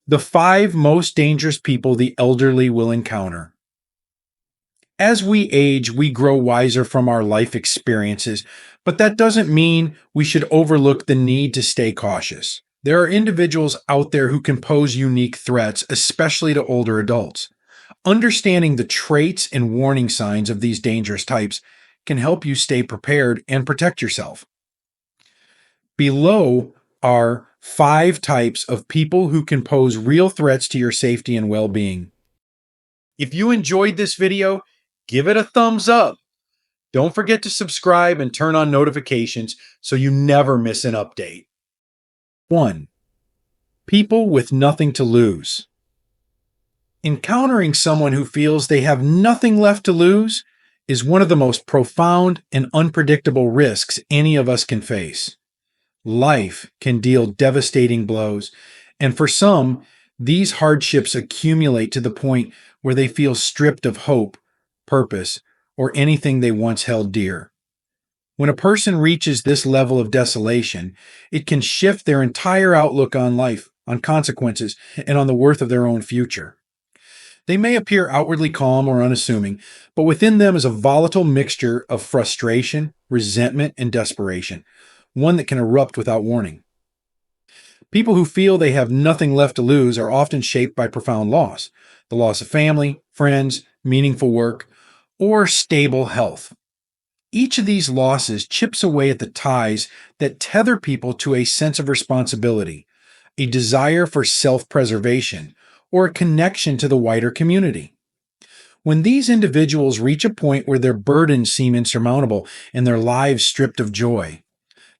The 5 most dangerous people the elderly will encounter. As we age, we grow wiser from our life experiences, but that doesn't mean we should overlook the need to stay cautious. There are individuals out there who can pose unique threats, especially to older adults. Understanding the traits and warning signs of these dangerous types can help you stay prepared and protect yourself. Below are 5 types of people who can pose real threats to your safety and well-being. If you enjoyed this video, give it a thumbs up. Don't forget to subscribe and turn on notifications so you never miss an update. 1. People with nothing to lose. Encountering someone who feels they have nothing left to lose is one of the most profound and unpredictable risks any of us can face. Life can deal devastating blows, and for some, these hardships accumulate to the point where they feel stripped of hope, purpose, or anything they once held dear. When a person reaches this level of desolation, it can shift their entire outlook on life, on consequences, and on the worth of their own future. They may appear outwardly calm or unassuming, but within them is a volatile mixture of frustration, resentment, and desperation, one that can erupt without warning. People who feel they have nothing left to lose are often shaped by profound loss, the loss of family, friends, meaningful work, or stable health. Each of these losses chips away at the ties that tether people to a sense of responsibility, a desire for self-preservation, or a connection to the wider community. When these individuals reach a point where their burdens seem insurmountable and their lives stripped of joy,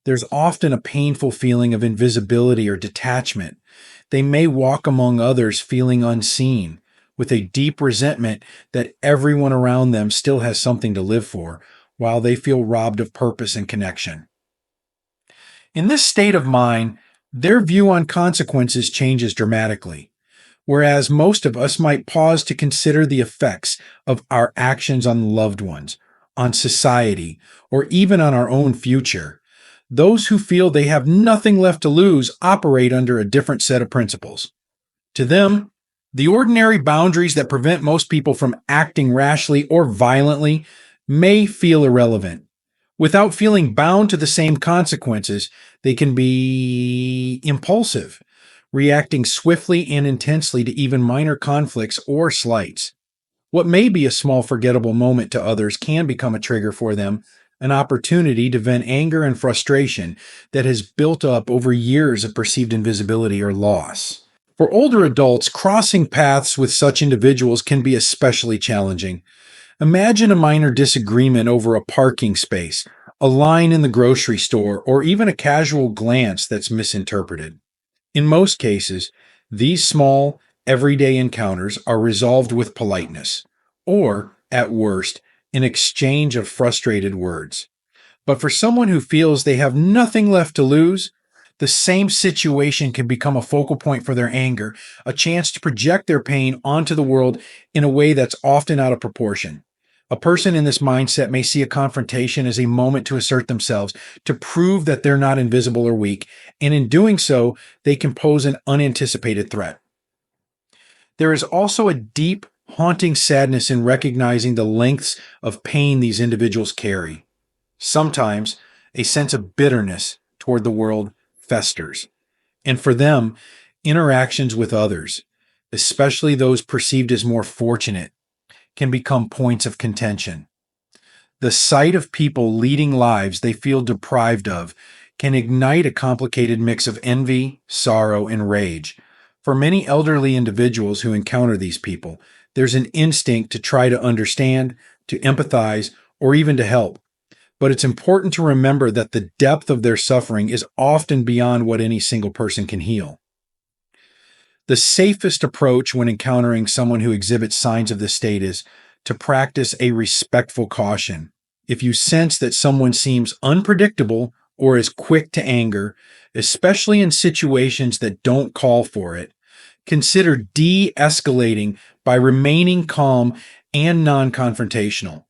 there's often a painful feeling of invisibility or detachment. They may walk among others feeling unseen, with a deep resentment that everyone around them still has something to live for, while they feel robbed of purpose and connection. In this state of mind, their view on consequences changes dramatically. Whereas most of us might pause to consider the effects of our actions on loved ones, on society, or even on our own future, those who feel they have nothing left to lose operate under a different set of principles. To them, the ordinary boundaries that prevent most people from acting rashly or violently may feel irrelevant. Without feeling bound to the same consequences, they can be impulsive, reacting swiftly and intensely to even minor conflicts or slights. What may be a small forgettable moment to others can become a trigger for them, an opportunity to vent anger and frustration that has built up over years of perceived invisibility or loss. For older adults, crossing paths with such individuals can be especially challenging. Imagine a minor disagreement over a parking space, a line in the grocery store, or even a casual glance that's misinterpreted. In most cases, these small, everyday encounters are resolved with politeness, or, at worst, an exchange of frustrated words. But for someone who feels they have nothing left to lose, the same situation can become a focal point for their anger, a chance to project their pain onto the world in a way that's often out of proportion. A person in this mindset may see a confrontation as a moment to assert themselves, to prove that they're not invisible or weak, and in doing so, they can pose an unanticipated threat. There is also a deep, haunting sadness in recognizing the lengths of pain these individuals carry. Sometimes, a sense of bitterness toward the world festers. And for them, interactions with others, especially those perceived as more fortunate, can become points of contention. The sight of people leading lives they feel deprived of can ignite a complicated mix of envy, sorrow, and rage. For many elderly individuals who encounter these people, there's an instinct to try to understand, to empathize, or even to help. But it's important to remember that the depth of their suffering is often beyond what any single person can heal. The safest approach when encountering someone who exhibits signs of this state is to practice a respectful caution. If you sense that someone seems unpredictable or is quick to anger, especially in situations that don't call for it, consider de-escalating by remaining calm and non-confrontational.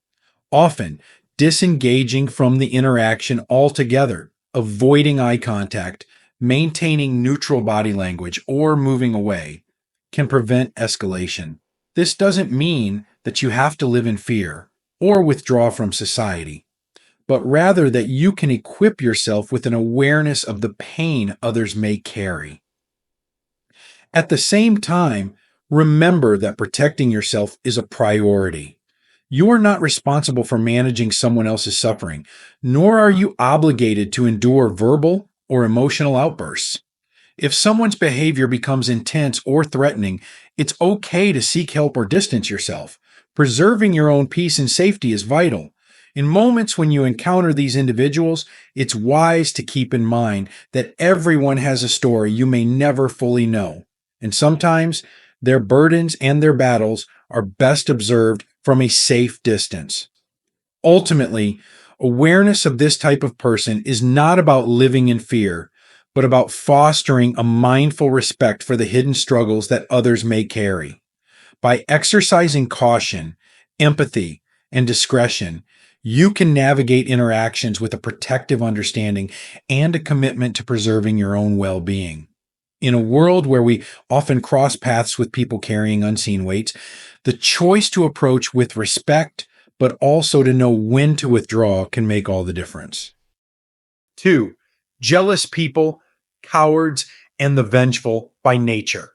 Often, disengaging from the interaction altogether, avoiding eye contact, maintaining neutral body language, or moving away can prevent escalation. This doesn't mean that you have to live in fear or withdraw from society, but rather that you can equip yourself with an awareness of the pain others may carry. At the same time, remember that protecting yourself is a priority. You are not responsible for managing someone else's suffering, nor are you obligated to endure verbal or emotional outbursts. If someone's behavior becomes intense or threatening, it's okay to seek help or distance yourself. Preserving your own peace and safety is vital. In moments when you encounter these individuals, it's wise to keep in mind that everyone has a story you may never fully know, and sometimes their burdens and their battles are best observed from a safe distance. Ultimately, awareness of this type of person is not about living in fear, but about fostering a mindful respect for the hidden struggles that others may carry. By exercising caution, empathy, and discretion, you can navigate interactions with a protective understanding and a commitment to preserving your own well being. In a world where we often cross paths with people carrying unseen weights, the choice to approach with respect, but also to know when to withdraw, can make all the difference. 2. Jealous people, cowards, and the vengeful by nature.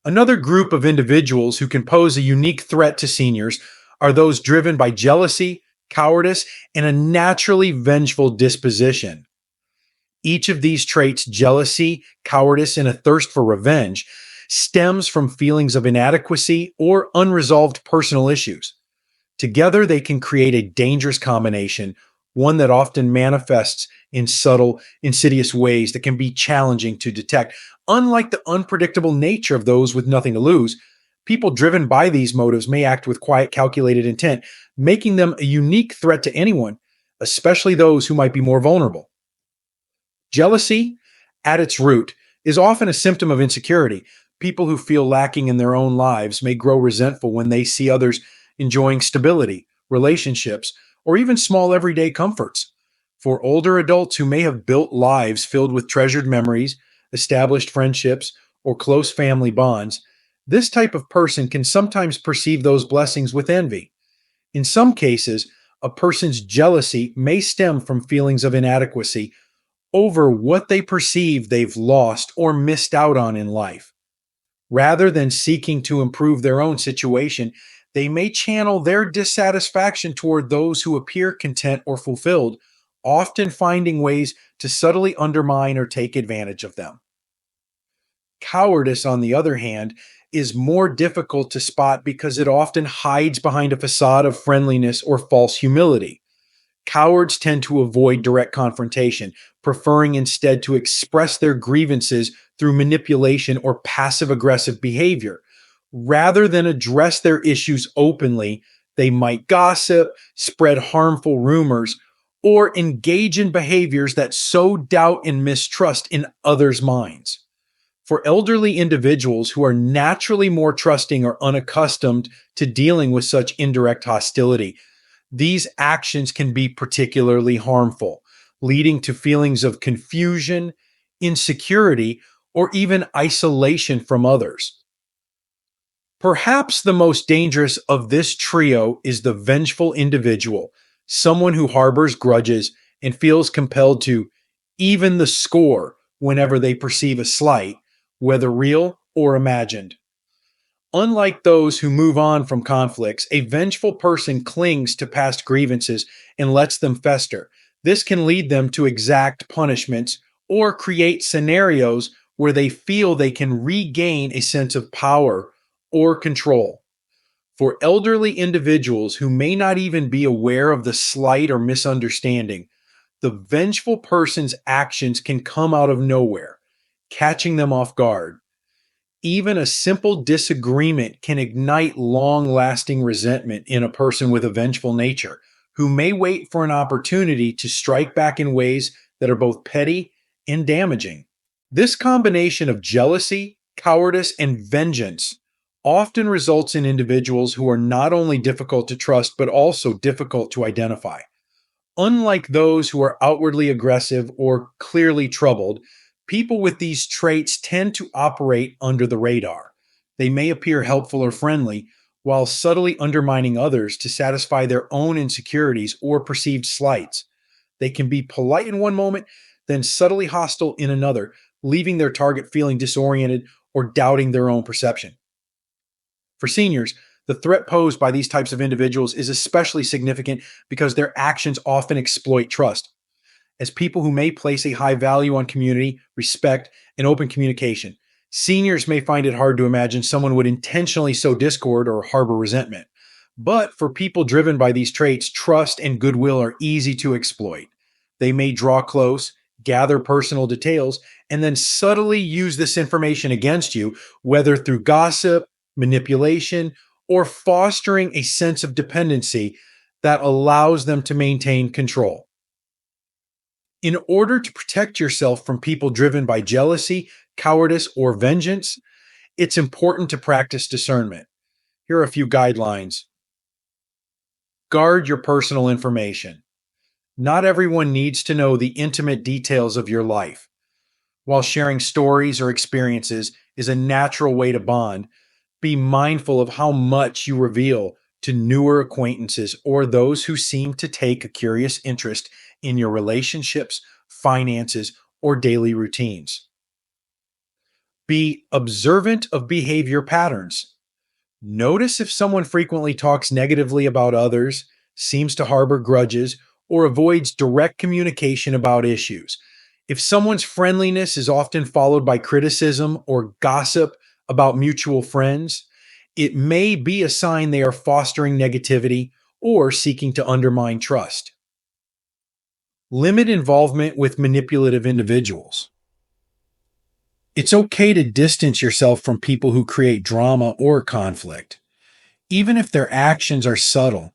Another group of individuals who can pose a unique threat to seniors are those driven by jealousy, cowardice, and a naturally vengeful disposition. Each of these traits, jealousy, cowardice, and a thirst for revenge, stems from feelings of inadequacy or unresolved personal issues. Together, they can create a dangerous combination, one that often manifests in subtle, insidious ways that can be challenging to detect. Unlike the unpredictable nature of those with nothing to lose, people driven by these motives may act with quiet, calculated intent, making them a unique threat to anyone, especially those who might be more vulnerable. Jealousy, at its root, is often a symptom of insecurity. People who feel lacking in their own lives may grow resentful when they see others enjoying stability, relationships, or even small everyday comforts. For older adults who may have built lives filled with treasured memories, established friendships, or close family bonds, this type of person can sometimes perceive those blessings with envy. In some cases, a person's jealousy may stem from feelings of inadequacy over what they perceive they've lost or missed out on in life. Rather than seeking to improve their own situation, they may channel their dissatisfaction toward those who appear content or fulfilled, often finding ways to subtly undermine or take advantage of them. Cowardice, on the other hand, is more difficult to spot because it often hides behind a facade of friendliness or false humility. Cowards tend to avoid direct confrontation, preferring instead to express their grievances through manipulation or passive aggressive behavior. Rather than address their issues openly, they might gossip, spread harmful rumors, or engage in behaviors that sow doubt and mistrust in others' minds. For elderly individuals who are naturally more trusting or unaccustomed to dealing with such indirect hostility, these actions can be particularly harmful, leading to feelings of confusion, insecurity, or even isolation from others. Perhaps the most dangerous of this trio is the vengeful individual, someone who harbors grudges and feels compelled to even the score whenever they perceive a slight, whether real or imagined. Unlike those who move on from conflicts, a vengeful person clings to past grievances and lets them fester. This can lead them to exact punishments or create scenarios where they feel they can regain a sense of power or control. For elderly individuals who may not even be aware of the slight or misunderstanding, the vengeful person's actions can come out of nowhere, catching them off guard. Even a simple disagreement can ignite long-lasting resentment in a person with a vengeful nature, who may wait for an opportunity to strike back in ways that are both petty and damaging. This combination of jealousy, cowardice, and vengeance often results in individuals who are not only difficult to trust, but also difficult to identify. Unlike those who are outwardly aggressive or clearly troubled, People with these traits tend to operate under the radar. They may appear helpful or friendly while subtly undermining others to satisfy their own insecurities or perceived slights. They can be polite in one moment, then subtly hostile in another, leaving their target feeling disoriented or doubting their own perception. For seniors, the threat posed by these types of individuals is especially significant because their actions often exploit trust. As people who may place a high value on community, respect, and open communication, seniors may find it hard to imagine someone would intentionally sow discord or harbor resentment. But for people driven by these traits, trust and goodwill are easy to exploit. They may draw close, gather personal details, and then subtly use this information against you, whether through gossip, manipulation, or fostering a sense of dependency that allows them to maintain control. In order to protect yourself from people driven by jealousy, cowardice, or vengeance, it's important to practice discernment. Here are a few guidelines. Guard your personal information. Not everyone needs to know the intimate details of your life. While sharing stories or experiences is a natural way to bond, be mindful of how much you reveal to newer acquaintances or those who seem to take a curious interest in your relationships, finances, or daily routines. Be observant of behavior patterns. Notice if someone frequently talks negatively about others, seems to harbor grudges, or avoids direct communication about issues. If someone's friendliness is often followed by criticism or gossip about mutual friends, it may be a sign they are fostering negativity or seeking to undermine trust. Limit involvement with manipulative individuals. It's okay to distance yourself from people who create drama or conflict. Even if their actions are subtle,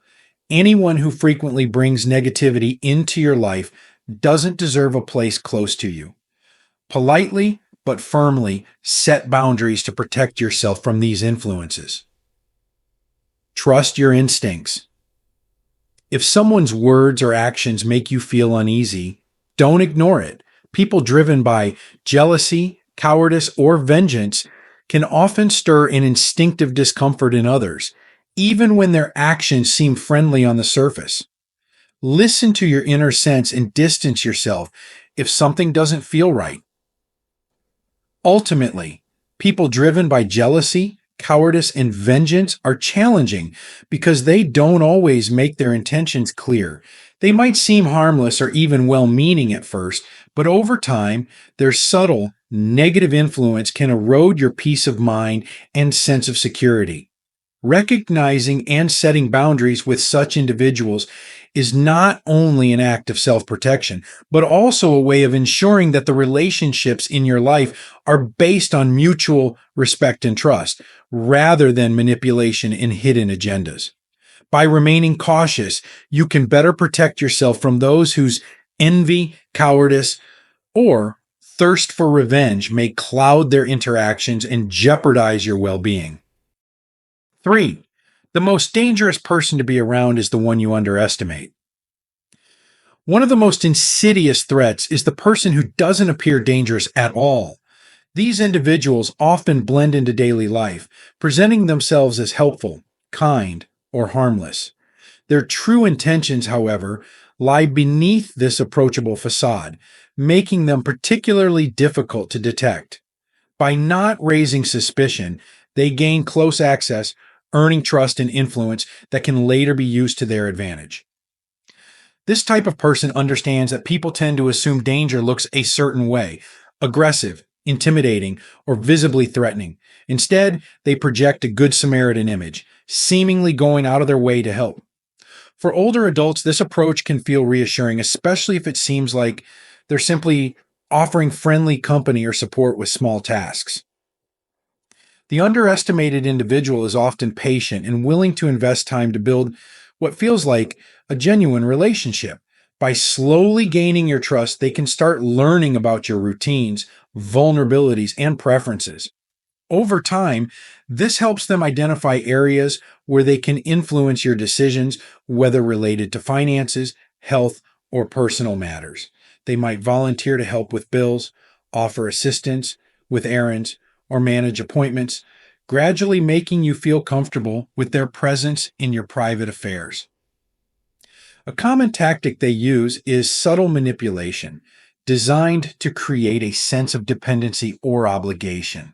anyone who frequently brings negativity into your life doesn't deserve a place close to you. Politely but firmly set boundaries to protect yourself from these influences. Trust your instincts. If someone's words or actions make you feel uneasy, don't ignore it. People driven by jealousy, cowardice, or vengeance can often stir an instinctive discomfort in others, even when their actions seem friendly on the surface. Listen to your inner sense and distance yourself if something doesn't feel right. Ultimately, people driven by jealousy, cowardice, and vengeance are challenging because they don't always make their intentions clear. They might seem harmless or even well-meaning at first, but over time, their subtle, negative influence can erode your peace of mind and sense of security. Recognizing and setting boundaries with such individuals is not only an act of self-protection, but also a way of ensuring that the relationships in your life are based on mutual respect and trust, rather than manipulation and hidden agendas. By remaining cautious, you can better protect yourself from those whose envy, cowardice, or thirst for revenge may cloud their interactions and jeopardize your well-being. 3. The most dangerous person to be around is the one you underestimate. One of the most insidious threats is the person who doesn't appear dangerous at all. These individuals often blend into daily life, presenting themselves as helpful, kind, or harmless. Their true intentions, however, lie beneath this approachable facade, making them particularly difficult to detect. By not raising suspicion, they gain close access, earning trust and influence that can later be used to their advantage. This type of person understands that people tend to assume danger looks a certain way: aggressive, intimidating, or visibly threatening. Instead, they project a Good Samaritan image, seemingly going out of their way to help. For older adults, this approach can feel reassuring, especially if it seems like they're simply offering friendly company or support with small tasks. The underestimated individual is often patient and willing to invest time to build what feels like a genuine relationship. By slowly gaining your trust, they can start learning about your routines, vulnerabilities, and preferences. Over time, this helps them identify areas where they can influence your decisions, whether related to finances, health, or personal matters. They might volunteer to help with bills, offer assistance with errands, or manage appointments, gradually making you feel comfortable with their presence in your private affairs. A common tactic they use is subtle manipulation, designed to create a sense of dependency or obligation.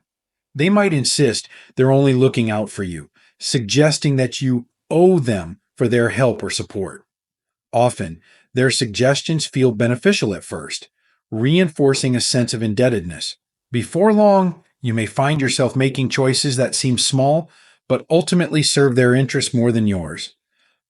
They might insist they're only looking out for you, suggesting that you owe them for their help or support. Often, their suggestions feel beneficial at first, reinforcing a sense of indebtedness. Before long, you may find yourself making choices that seem small, but ultimately serve their interests more than yours.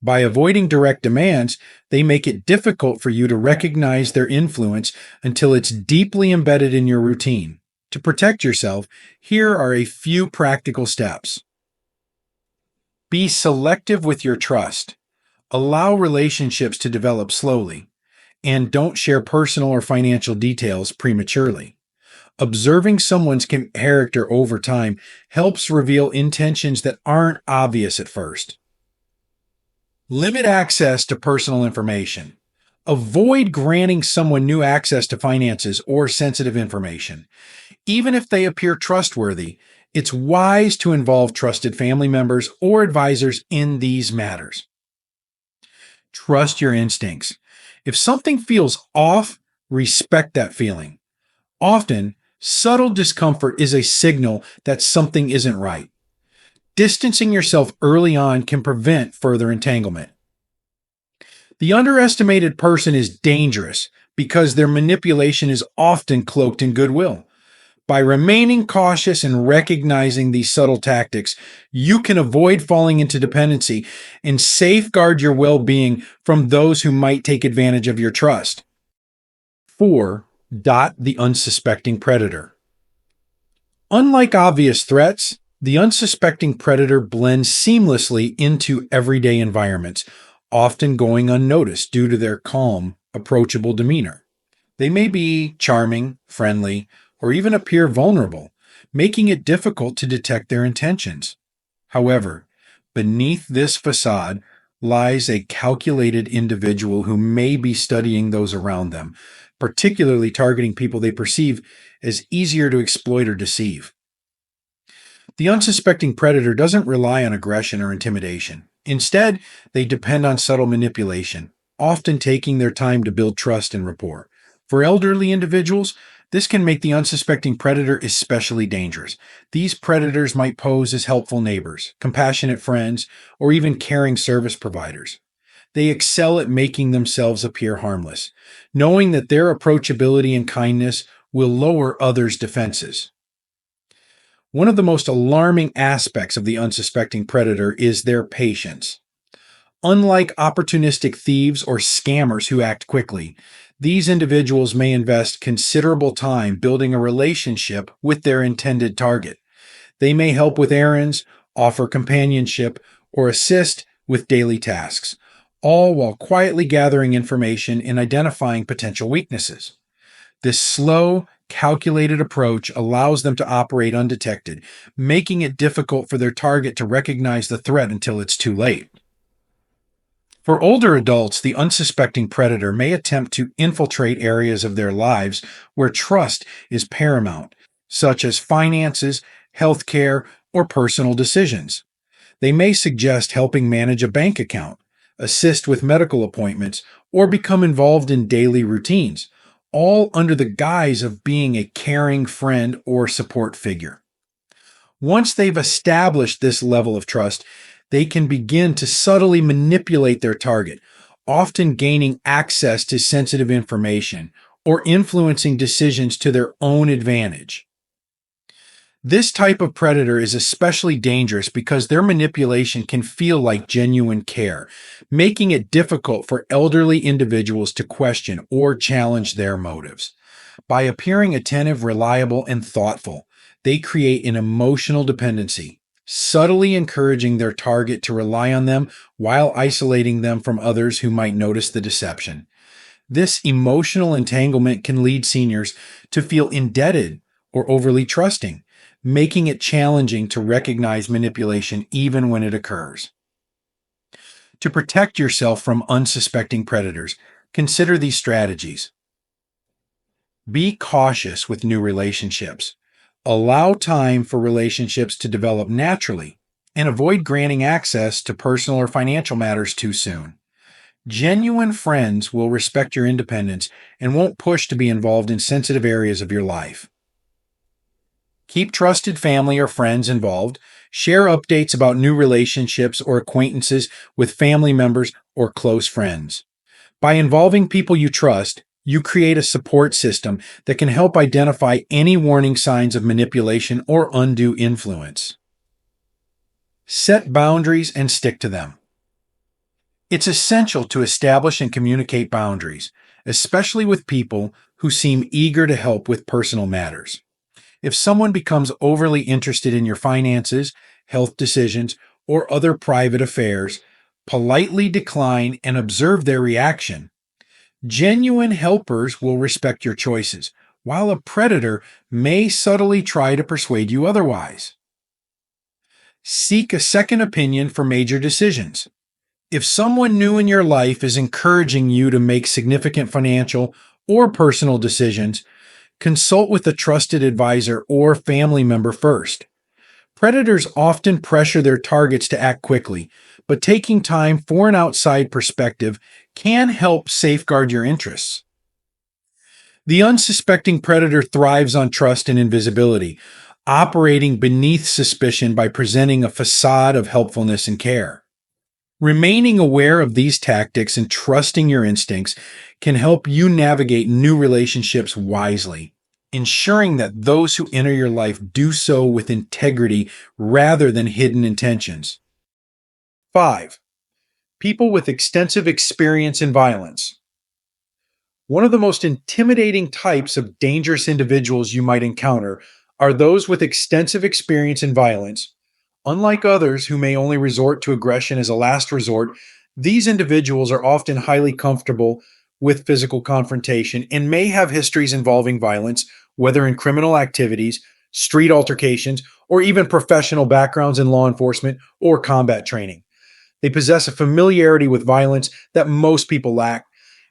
By avoiding direct demands, they make it difficult for you to recognize their influence until it's deeply embedded in your routine. To protect yourself, here are a few practical steps. Be selective with your trust. Allow relationships to develop slowly, and don't share personal or financial details prematurely. Observing someone's character over time helps reveal intentions that aren't obvious at first. Limit access to personal information. Avoid granting someone new access to finances or sensitive information. Even if they appear trustworthy, it's wise to involve trusted family members or advisors in these matters. Trust your instincts. If something feels off, respect that feeling. Often, subtle discomfort is a signal that something isn't right. Distancing yourself early on can prevent further entanglement. The underestimated person is dangerous because their manipulation is often cloaked in goodwill. By remaining cautious and recognizing these subtle tactics, you can avoid falling into dependency and safeguard your well-being from those who might take advantage of your trust. 4. Dot the unsuspecting predator. Unlike obvious threats, the unsuspecting predator blends seamlessly into everyday environments, often going unnoticed due to their calm, approachable demeanor. They may be charming, friendly, or even appear vulnerable, making it difficult to detect their intentions. However, beneath this facade lies a calculated individual who may be studying those around them, particularly targeting people they perceive as easier to exploit or deceive. The unsuspecting predator doesn't rely on aggression or intimidation. Instead, they depend on subtle manipulation, often taking their time to build trust and rapport. For elderly individuals, this can make the unsuspecting predator especially dangerous. These predators might pose as helpful neighbors, compassionate friends, or even caring service providers. They excel at making themselves appear harmless, knowing that their approachability and kindness will lower others' defenses. One of the most alarming aspects of the unsuspecting predator is their patience. Unlike opportunistic thieves or scammers who act quickly, these individuals may invest considerable time building a relationship with their intended target. They may help with errands, offer companionship, or assist with daily tasks, all while quietly gathering information and identifying potential weaknesses. This slow, calculated approach allows them to operate undetected, making it difficult for their target to recognize the threat until it's too late. For older adults, the unsuspecting predator may attempt to infiltrate areas of their lives where trust is paramount, such as finances, healthcare, or personal decisions. They may suggest helping manage a bank account, assist with medical appointments, or become involved in daily routines, all under the guise of being a caring friend or support figure. Once they've established this level of trust, they can begin to subtly manipulate their target, often gaining access to sensitive information or influencing decisions to their own advantage. This type of predator is especially dangerous because their manipulation can feel like genuine care, making it difficult for elderly individuals to question or challenge their motives. By appearing attentive, reliable, and thoughtful, they create an emotional dependency, subtly encouraging their target to rely on them while isolating them from others who might notice the deception. This emotional entanglement can lead seniors to feel indebted or overly trusting, making it challenging to recognize manipulation even when it occurs. To protect yourself from unsuspecting predators, consider these strategies. Be cautious with new relationships. Allow time for relationships to develop naturally and avoid granting access to personal or financial matters too soon. Genuine friends will respect your independence and won't push to be involved in sensitive areas of your life. Keep trusted family or friends involved. Share updates about new relationships or acquaintances with family members or close friends. By involving people you trust, you create a support system that can help identify any warning signs of manipulation or undue influence. Set boundaries and stick to them. It's essential to establish and communicate boundaries, especially with people who seem eager to help with personal matters. If someone becomes overly interested in your finances, health decisions, or other private affairs, politely decline and observe their reaction. Genuine helpers will respect your choices, while a predator may subtly try to persuade you otherwise. Seek a second opinion for major decisions. If someone new in your life is encouraging you to make significant financial or personal decisions, consult with a trusted advisor or family member first. Predators often pressure their targets to act quickly, but taking time for an outside perspective can help safeguard your interests. The unsuspecting predator thrives on trust and invisibility, operating beneath suspicion by presenting a facade of helpfulness and care. Remaining aware of these tactics and trusting your instincts can help you navigate new relationships wisely, ensuring that those who enter your life do so with integrity rather than hidden intentions. 5. People with extensive experience in violence. One of the most intimidating types of dangerous individuals you might encounter are those with extensive experience in violence. Unlike others who may only resort to aggression as a last resort, these individuals are often highly comfortable with physical confrontation and may have histories involving violence, whether in criminal activities, street altercations, or even professional backgrounds in law enforcement or combat training. They possess a familiarity with violence that most people lack,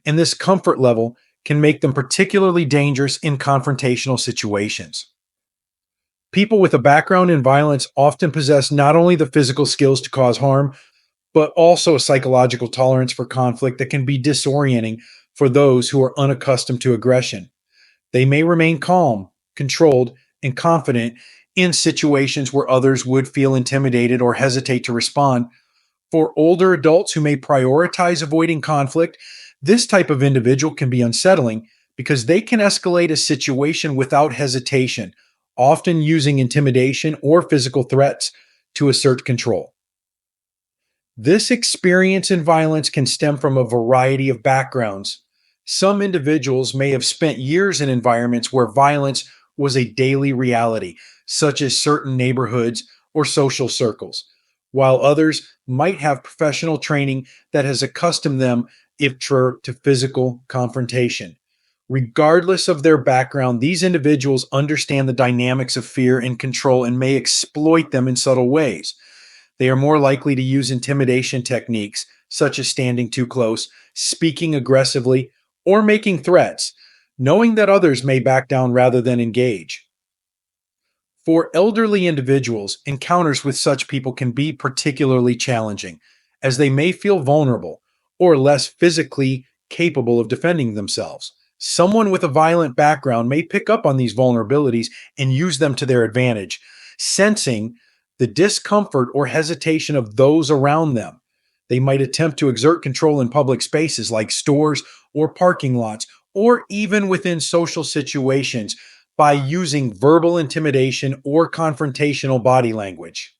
and this comfort level can make them particularly dangerous in confrontational situations. People with a background in violence often possess not only the physical skills to cause harm, but also a psychological tolerance for conflict that can be disorienting for those who are unaccustomed to aggression. They may remain calm, controlled, and confident in situations where others would feel intimidated or hesitate to respond. For older adults who may prioritize avoiding conflict, this type of individual can be unsettling because they can escalate a situation without hesitation, often using intimidation or physical threats to assert control. This experience in violence can stem from a variety of backgrounds. Some individuals may have spent years in environments where violence was a daily reality, such as certain neighborhoods or social circles, while others might have professional training that has accustomed them, if true, to physical confrontation. Regardless of their background, these individuals understand the dynamics of fear and control and may exploit them in subtle ways. They are more likely to use intimidation techniques, such as standing too close, speaking aggressively, or making threats, knowing that others may back down rather than engage. For elderly individuals, encounters with such people can be particularly challenging, as they may feel vulnerable or less physically capable of defending themselves. Someone with a violent background may pick up on these vulnerabilities and use them to their advantage, sensing the discomfort or hesitation of those around them. They might attempt to exert control in public spaces like stores or parking lots, or even within social situations by using verbal intimidation or confrontational body language.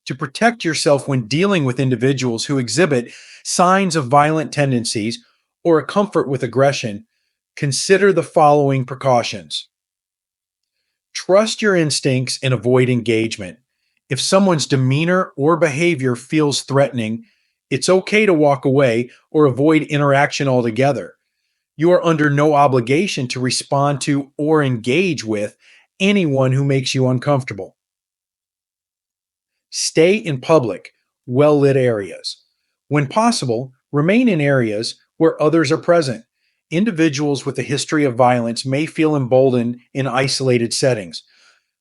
To protect yourself when dealing with individuals who exhibit signs of violent tendencies or a comfort with aggression, consider the following precautions. Trust your instincts and avoid engagement. If someone's demeanor or behavior feels threatening, it's okay to walk away or avoid interaction altogether. You are under no obligation to respond to or engage with anyone who makes you uncomfortable. Stay in public, well lit areas. When possible, remain in areas where others are present Individuals with a history of violence may feel emboldened in isolated settings,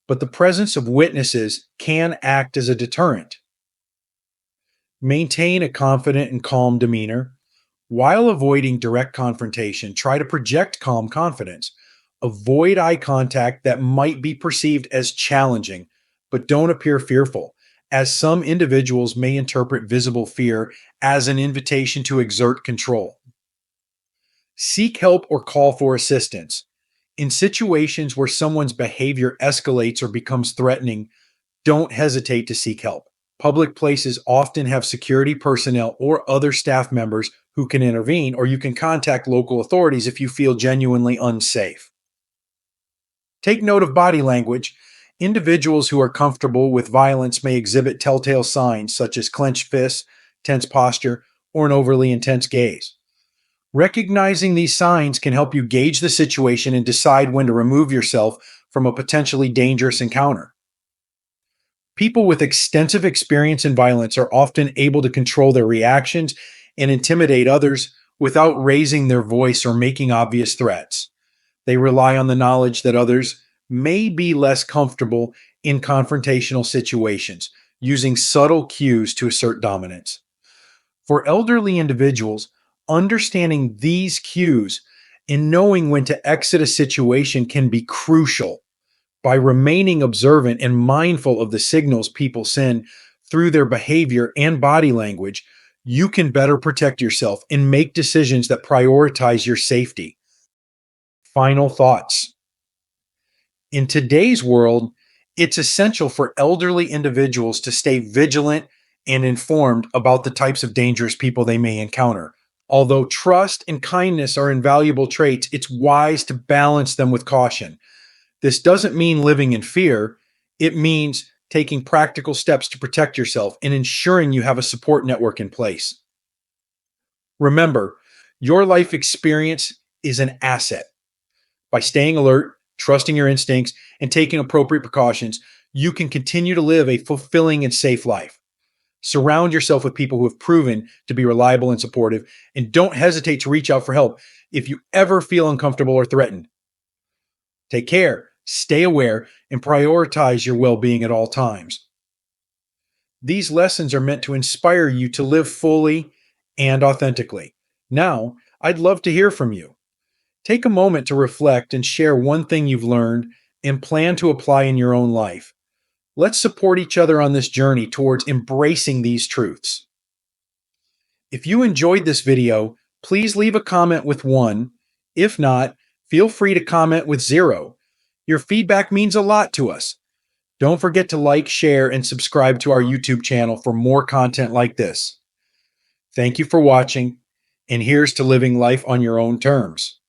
but the presence of witnesses can act as a deterrent. Maintain a confident and calm demeanor. While avoiding direct confrontation, try to project calm confidence. Avoid eye contact that might be perceived as challenging, but don't appear fearful, as some individuals may interpret visible fear as an invitation to exert control. Seek help or call for assistance. In situations where someone's behavior escalates or becomes threatening, don't hesitate to seek help. Public places often have security personnel or other staff members who can intervene, or you can contact local authorities if you feel genuinely unsafe. Take note of body language. Individuals who are comfortable with violence may exhibit telltale signs such as clenched fists, tense posture, or an overly intense gaze. Recognizing these signs can help you gauge the situation and decide when to remove yourself from a potentially dangerous encounter. People with extensive experience in violence are often able to control their reactions and intimidate others without raising their voice or making obvious threats. They rely on the knowledge that others may be less comfortable in confrontational situations, using subtle cues to assert dominance. For elderly individuals, understanding these cues and knowing when to exit a situation can be crucial. By remaining observant and mindful of the signals people send through their behavior and body language, you can better protect yourself and make decisions that prioritize your safety. Final thoughts. In today's world, it's essential for elderly individuals to stay vigilant and informed about the types of dangerous people they may encounter. Although trust and kindness are invaluable traits, it's wise to balance them with caution. This doesn't mean living in fear. It means taking practical steps to protect yourself and ensuring you have a support network in place. Remember, your life experience is an asset. By staying alert, trusting your instincts, and taking appropriate precautions, you can continue to live a fulfilling and safe life. Surround yourself with people who have proven to be reliable and supportive, and don't hesitate to reach out for help if you ever feel uncomfortable or threatened. Take care, stay aware, and prioritize your well-being at all times. These lessons are meant to inspire you to live fully and authentically. Now, I'd love to hear from you. Take a moment to reflect and share one thing you've learned and plan to apply in your own life. Let's support each other on this journey towards embracing these truths. If you enjoyed this video, please leave a comment with 1. If not, feel free to comment with 0. Your feedback means a lot to us. Don't forget to like, share, and subscribe to our YouTube channel for more content like this. Thank you for watching, and here's to living life on your own terms.